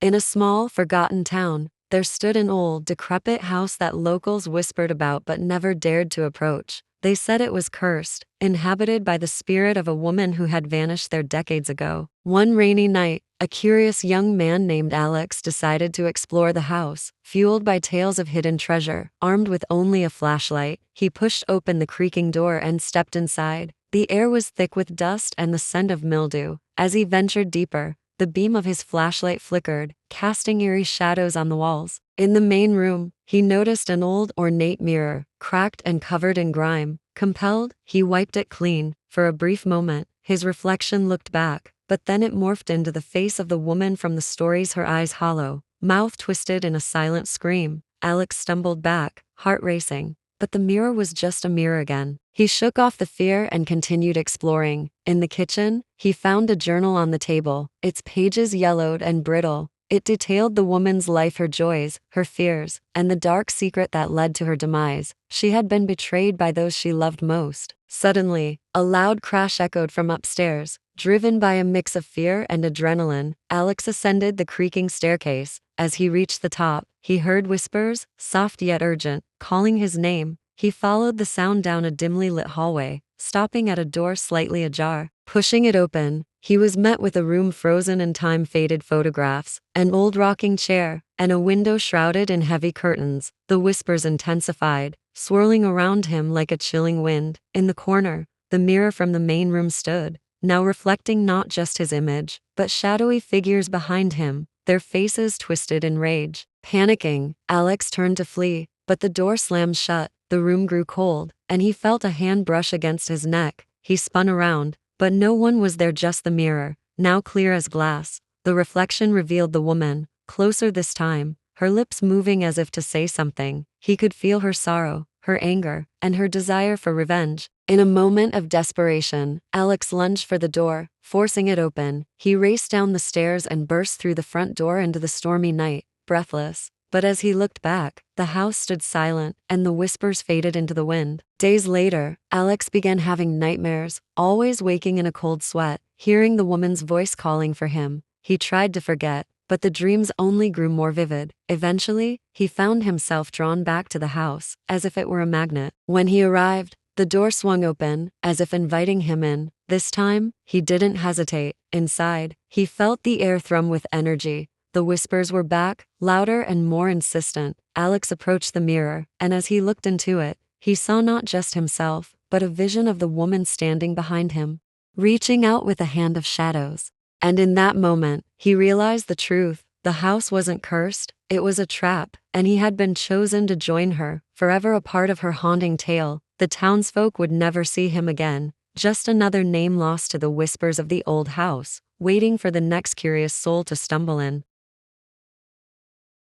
In a small, forgotten town, there stood an old, decrepit house that locals whispered about but never dared to approach. They said it was cursed, inhabited by the spirit of a woman who had vanished there decades ago. One rainy night, a curious young man named Alex decided to explore the house. Fueled by tales of hidden treasure, armed with only a flashlight, he pushed open the creaking door and stepped inside. The air was thick with dust and the scent of mildew. As he ventured deeper, the beam of his flashlight flickered, casting eerie shadows on the walls. In the main room, he noticed an old, ornate mirror, cracked and covered in grime. Compelled, he wiped it clean. For a brief moment, his reflection looked back, but then it morphed into the face of the woman from the stories, her eyes hollow, mouth twisted in a silent scream. Alex stumbled back, heart racing. But the mirror was just a mirror again. He shook off the fear and continued exploring. In the kitchen, he found a journal on the table, its pages yellowed and brittle. It detailed the woman's life, her joys, her fears, and the dark secret that led to her demise. She had been betrayed by those she loved most. Suddenly, a loud crash echoed from upstairs. Driven by a mix of fear and adrenaline, Alex ascended the creaking staircase. As he reached the top, he heard whispers, soft yet urgent, calling his name. He followed the sound down a dimly lit hallway, stopping at a door slightly ajar. Pushing it open, he was met with a room frozen in time-faded photographs, an old rocking chair, and a window shrouded in heavy curtains. The whispers intensified, swirling around him like a chilling wind. In the corner, the mirror from the main room stood, now reflecting not just his image, but shadowy figures behind him, their faces twisted in rage. Panicking, Alex turned to flee, but the door slammed shut. The room grew cold, and he felt a hand brush against his neck. He spun around, but no one was there, just the mirror, now clear as glass. The reflection revealed the woman, closer this time, her lips moving as if to say something. He could feel her sorrow, her anger, and her desire for revenge. In a moment of desperation, Alex lunged for the door, forcing it open. He raced down the stairs and burst through the front door into the stormy night, breathless. But as he looked back, the house stood silent, and the whispers faded into the wind. Days later, Alex began having nightmares, always waking in a cold sweat, hearing the woman's voice calling for him. He tried to forget, but the dreams only grew more vivid. Eventually, he found himself drawn back to the house, as if it were a magnet. When he arrived, the door swung open, as if inviting him in. This time, he didn't hesitate. Inside, he felt the air thrum with energy. The whispers were back, louder and more insistent. Alex approached the mirror, and as he looked into it, he saw not just himself, but a vision of the woman standing behind him, reaching out with a hand of shadows. And in that moment, he realized the truth. The house wasn't cursed, it was a trap, and he had been chosen to join her, forever a part of her haunting tale. The townsfolk would never see him again, just another name lost to the whispers of the old house, waiting for the next curious soul to stumble in.